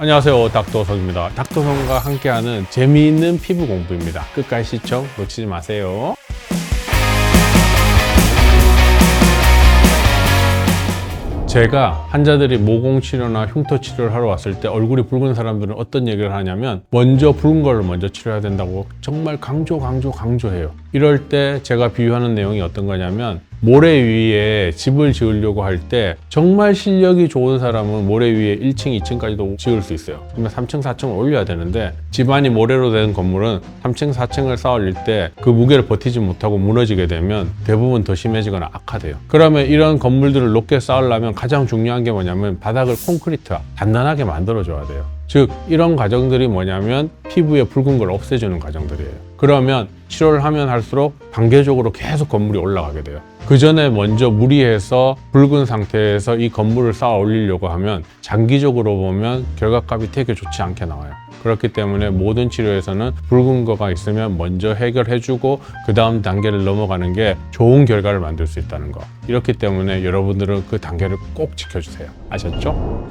안녕하세요, 닥터성입니다. 닥터성과 함께하는 재미있는 피부 공부입니다. 끝까지 시청 놓치지 마세요. 제가 환자들이 모공 치료나 흉터 치료를 하러 왔을 때 얼굴이 붉은 사람들은 어떤 얘기를 하냐면 먼저 붉은 걸 먼저 치료해야 된다고 정말 강조해요. 이럴 때 제가 비유하는 내용이 어떤 거냐면 모래 위에 집을 지으려고 할 때 정말 실력이 좋은 사람은 모래 위에 1층, 2층까지도 지을 수 있어요. 그러면 3층, 4층을 올려야 되는데 집안이 모래로 된 건물은 3층, 4층을 쌓아 올릴 때 그 무게를 버티지 못하고 무너지게 되면 대부분 더 심해지거나 악화돼요. 그러면 이런 건물들을 높게 쌓으려면 가장 중요한 게 뭐냐면 바닥을 콘크리트와 단단하게 만들어줘야 돼요. 즉 이런 과정들이 뭐냐면 피부에 붉은 걸 없애주는 과정들이에요. 그러면 치료를 하면 할수록 단계적으로 계속 건물이 올라가게 돼요. 그 전에 먼저 무리해서 붉은 상태에서 이 건물을 쌓아 올리려고 하면 장기적으로 보면 결과값이 되게 좋지 않게 나와요. 그렇기 때문에 모든 치료에서는 붉은 거가 있으면 먼저 해결해주고 그 다음 단계를 넘어가는 게 좋은 결과를 만들 수 있다는 거. 이렇기 때문에 여러분들은 그 단계를 꼭 지켜주세요. 아셨죠?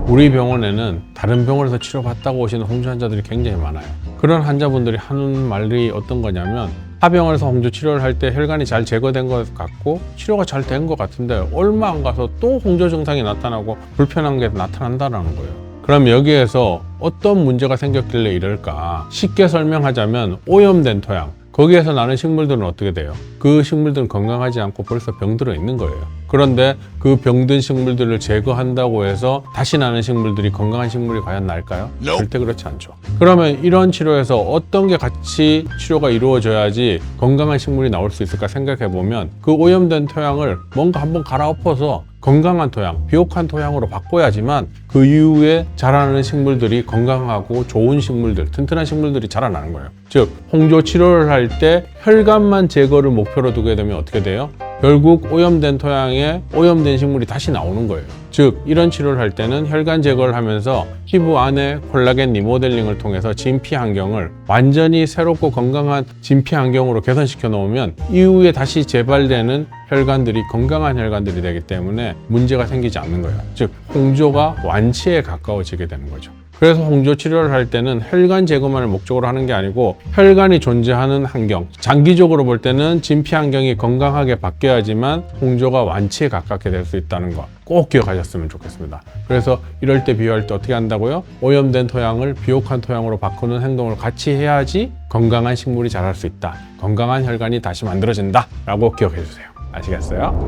우리 병원에는 다른 병원에서 치료받다고 오시는 홍조 환자들이 굉장히 많아요. 그런 환자분들이 하는 말이 어떤 거냐면 하병원에서 홍조 치료를 할 때 혈관이 잘 제거된 것 같고 치료가 잘 된 것 같은데 얼마 안 가서 또 홍조 증상이 나타나고 불편한 게 나타난다는 거예요. 그럼 여기에서 어떤 문제가 생겼길래 이럴까? 쉽게 설명하자면 오염된 토양, 거기에서 나는 식물들은 어떻게 돼요? 그 식물들은 건강하지 않고 벌써 병들어 있는 거예요. 그런데 그 병든 식물들을 제거한다고 해서 다시 나는 식물들이 건강한 식물이 과연 날까요? 절대 그렇지 않죠. 그러면 이런 치료에서 어떤 게 같이 치료가 이루어져야지 건강한 식물이 나올 수 있을까 생각해 보면 그 오염된 토양을 뭔가 한번 갈아엎어서 건강한 토양, 비옥한 토양으로 바꿔야지만 그 이후에 자라나는 식물들이 건강하고 좋은 식물들, 튼튼한 식물들이 자라나는 거예요. 즉, 홍조 치료를 할 때 혈관만 제거를 목표로 두게 되면 어떻게 돼요? 결국 오염된 토양에 오염된 식물이 다시 나오는 거예요. 즉, 이런 치료를 할 때는 혈관 제거를 하면서 피부 안에 콜라겐 리모델링을 통해서 진피 환경을 완전히 새롭고 건강한 진피 환경으로 개선시켜 놓으면 이후에 다시 재발되는 혈관들이 건강한 혈관들이 되기 때문에 문제가 생기지 않는 거예요. 즉, 홍조가 완치에 가까워지게 되는 거죠. 그래서 홍조 치료를 할 때는 혈관 제거만을 목적으로 하는 게 아니고 혈관이 존재하는 환경, 장기적으로 볼 때는 진피 환경이 건강하게 바뀌어야지만 홍조가 완치에 가깝게 될 수 있다는 거 꼭 기억하셨으면 좋겠습니다. 그래서 이럴 때 비유할 때 어떻게 한다고요? 오염된 토양을 비옥한 토양으로 바꾸는 행동을 같이 해야지 건강한 식물이 자랄 수 있다. 건강한 혈관이 다시 만들어진다 라고 기억해 주세요. 아시겠어요?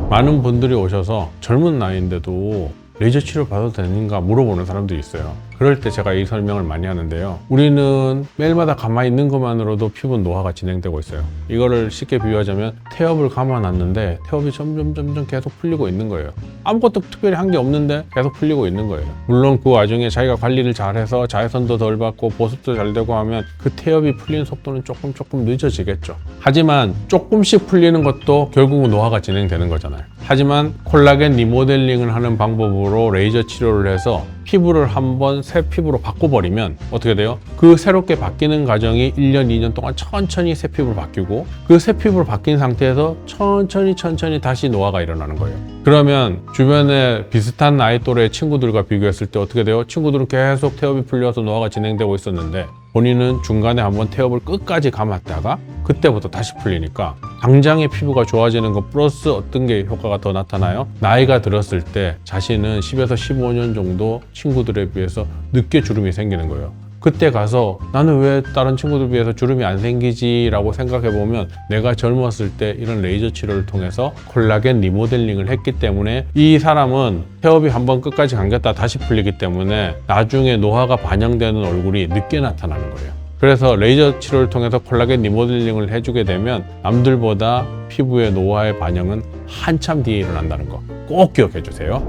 많은 분들이 오셔서 젊은 나이인데도 레이저 치료 받아도 되는가 물어보는 사람들이 있어요. 그럴 때 제가 이 설명을 많이 하는데요. 우리는 매일마다 가만히 있는 것만으로도 피부 노화가 진행되고 있어요. 이거를 쉽게 비유하자면 태엽을 감아놨는데 태엽이 점점 계속 풀리고 있는 거예요. 아무것도 특별히 한 게 없는데 계속 풀리고 있는 거예요. 물론 그 와중에 자기가 관리를 잘해서 자외선도 덜 받고 보습도 잘 되고 하면 그 태엽이 풀리는 속도는 조금 늦어지겠죠. 하지만 조금씩 풀리는 것도 결국은 노화가 진행되는 거잖아요. 하지만 콜라겐 리모델링을 하는 방법으로 레이저 치료를 해서 피부를 한번 새 피부로 바꿔버리면 어떻게 돼요? 그 새롭게 바뀌는 과정이 1년, 2년 동안 천천히 새 피부로 바뀌고 그 새 피부로 바뀐 상태에서 천천히 다시 노화가 일어나는 거예요. 그러면 주변에 비슷한 나이 또래의 친구들과 비교했을 때 어떻게 돼요? 친구들은 계속 태엽이 풀려서 노화가 진행되고 있었는데 본인은 중간에 한번 태엽을 끝까지 감았다가 그때부터 다시 풀리니까 당장의 피부가 좋아지는 것 플러스 어떤 게 효과가 더 나타나요? 나이가 들었을 때 자신은 10에서 15년 정도 친구들에 비해서 늦게 주름이 생기는 거예요. 그때 가서 나는 왜 다른 친구들 비해서 주름이 안 생기지? 라고 생각해 보면 내가 젊었을 때 이런 레이저 치료를 통해서 콜라겐 리모델링을 했기 때문에 이 사람은 태엽이 한번 끝까지 감겼다 다시 풀리기 때문에 나중에 노화가 반영되는 얼굴이 늦게 나타나는 거예요. 그래서 레이저 치료를 통해서 콜라겐 리모델링을 해주게 되면 남들보다 피부의 노화의 반영은 한참 뒤에 일어난다는 거 꼭 기억해 주세요.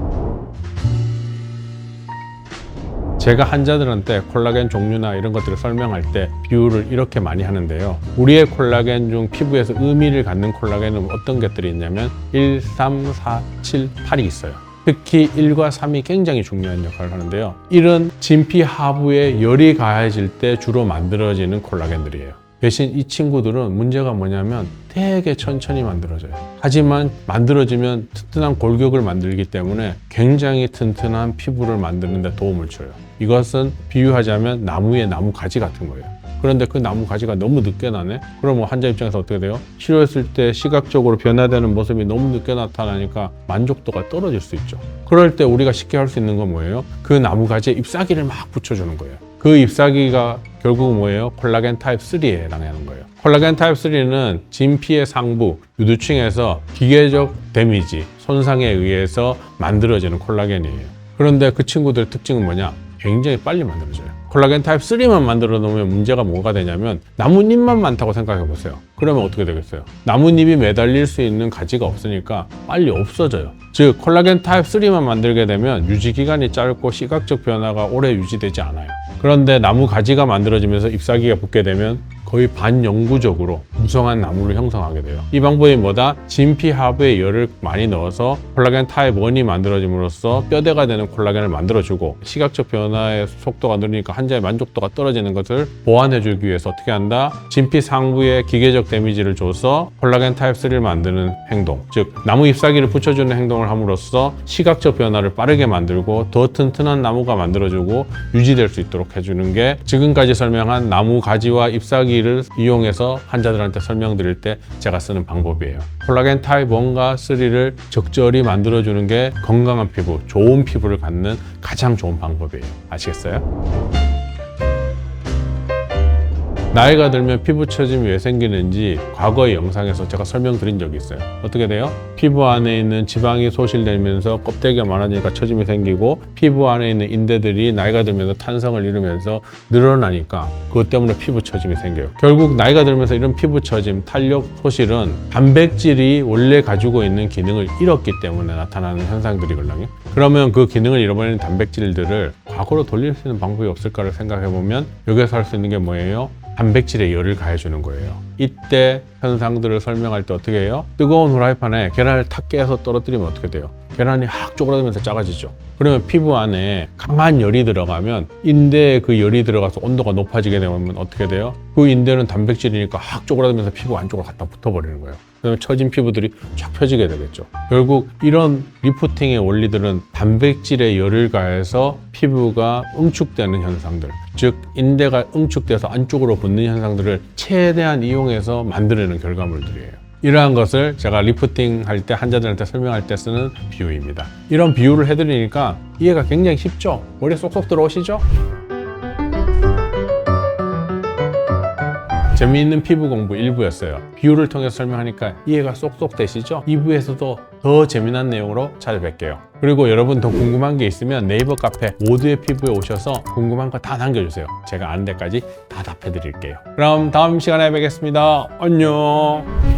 제가 환자들한테 콜라겐 종류나 이런 것들을 설명할 때 비유를 이렇게 많이 하는데요. 우리의 콜라겐 중 피부에서 의미를 갖는 콜라겐은 어떤 것들이 있냐면 1, 3, 4, 7, 8이 있어요. 특히 1과 3이 굉장히 중요한 역할을 하는데요. 1은 진피 하부에 열이 가해질 때 주로 만들어지는 콜라겐들이에요. 대신 이 친구들은 문제가 뭐냐면 되게 천천히 만들어져요. 하지만 만들어지면 튼튼한 골격을 만들기 때문에 굉장히 튼튼한 피부를 만드는 데 도움을 줘요. 이것은 비유하자면 나무의 나무 가지 같은 거예요. 그런데 그 나무 가지가 너무 늦게 나네? 그러면 환자 입장에서 어떻게 돼요? 치료했을 때 시각적으로 변화되는 모습이 너무 늦게 나타나니까 만족도가 떨어질 수 있죠. 그럴 때 우리가 쉽게 할 수 있는 건 뭐예요? 그 나무 가지에 잎사귀를 막 붙여주는 거예요. 그 잎사귀가 결국 뭐예요? 콜라겐 타입 3에 해당하는 거예요. 콜라겐 타입 3는 진피의 상부, 유두층에서 기계적 데미지, 손상에 의해서 만들어지는 콜라겐이에요. 그런데 그 친구들의 특징은 뭐냐? 굉장히 빨리 만들어져요. 콜라겐 타입 3만 만들어 놓으면 문제가 뭐가 되냐면 나뭇잎만 많다고 생각해 보세요. 그러면 어떻게 되겠어요? 나뭇잎이 매달릴 수 있는 가지가 없으니까 빨리 없어져요. 즉 콜라겐 타입 3만 만들게 되면 유지 기간이 짧고 시각적 변화가 오래 유지되지 않아요. 그런데 나무 가지가 만들어지면서 잎사귀가 붙게 되면 거의 반영구적으로 무성한 나무를 형성하게 돼요. 이 방법이 뭐다? 진피 하부에 열을 많이 넣어서 콜라겐 타입 1이 만들어짐으로써 뼈대가 되는 콜라겐을 만들어주고 시각적 변화의 속도가 느리니까 환자의 만족도가 떨어지는 것을 보완해주기 위해서 어떻게 한다? 진피 상부에 기계적 데미지를 줘서 콜라겐 타입 3를 만드는 행동, 즉 나무 잎사귀를 붙여주는 행동을 함으로써 시각적 변화를 빠르게 만들고 더 튼튼한 나무가 만들어주고 유지될 수 있도록 해주는 게 지금까지 설명한 나무 가지와 잎사귀 를 이용해서 환자들한테 설명드릴 때 제가 쓰는 방법이에요. 콜라겐 타입 1과 3를 적절히 만들어주는 게 건강한 피부, 좋은 피부를 갖는 가장 좋은 방법이에요. 아시겠어요? 나이가 들면 피부 처짐이 왜 생기는지 과거의 영상에서 제가 설명드린 적이 있어요. 어떻게 돼요? 피부 안에 있는 지방이 소실되면서 껍데기가 많아지니까 처짐이 생기고 피부 안에 있는 인대들이 나이가 들면서 탄성을 잃으면서 늘어나니까 그것 때문에 피부 처짐이 생겨요. 결국 나이가 들면서 이런 피부 처짐, 탄력 소실은 단백질이 원래 가지고 있는 기능을 잃었기 때문에 나타나는 현상들이거든요. 그러면 그 기능을 잃어버리는 단백질들을 과거로 돌릴 수 있는 방법이 없을까를 생각해보면 여기서 할 수 있는 게 뭐예요? 단백질에 열을 가해주는 거예요. 이때 현상들을 설명할 때 어떻게 해요? 뜨거운 후라이팬에 계란을 탁 깨서 떨어뜨리면 어떻게 돼요? 계란이 확 쪼그라들면서 작아지죠. 그러면 피부 안에 강한 열이 들어가면 인대에 그 열이 들어가서 온도가 높아지게 되면 어떻게 돼요? 그 인대는 단백질이니까 확 쪼그라들면서 피부 안쪽으로 갖다 붙어버리는 거예요. 그러면 처진 피부들이 쫙 펴지게 되겠죠. 결국 이런 리프팅의 원리들은 단백질에 열을 가해서 피부가 응축되는 현상들, 즉 인대가 응축돼서 안쪽으로 붙는 현상들을 최대한 이용해서 만들어내는 결과물들이에요. 이러한 것을 제가 리프팅 할 때 환자들한테 설명할 때 쓰는 비유입니다. 이런 비유를 해드리니까 이해가 굉장히 쉽죠? 머리에 쏙쏙 들어오시죠? 재미있는 피부 공부 1부였어요. 비유를 통해서 설명하니까 이해가 쏙쏙 되시죠? 2부에서도 더 재미난 내용으로 찾아뵐게요. 그리고 여러분 더 궁금한 게 있으면 네이버 카페 모두의 피부에 오셔서 궁금한 거 다 남겨주세요. 제가 아는 데까지 다 답해드릴게요. 그럼 다음 시간에 뵙겠습니다. 안녕.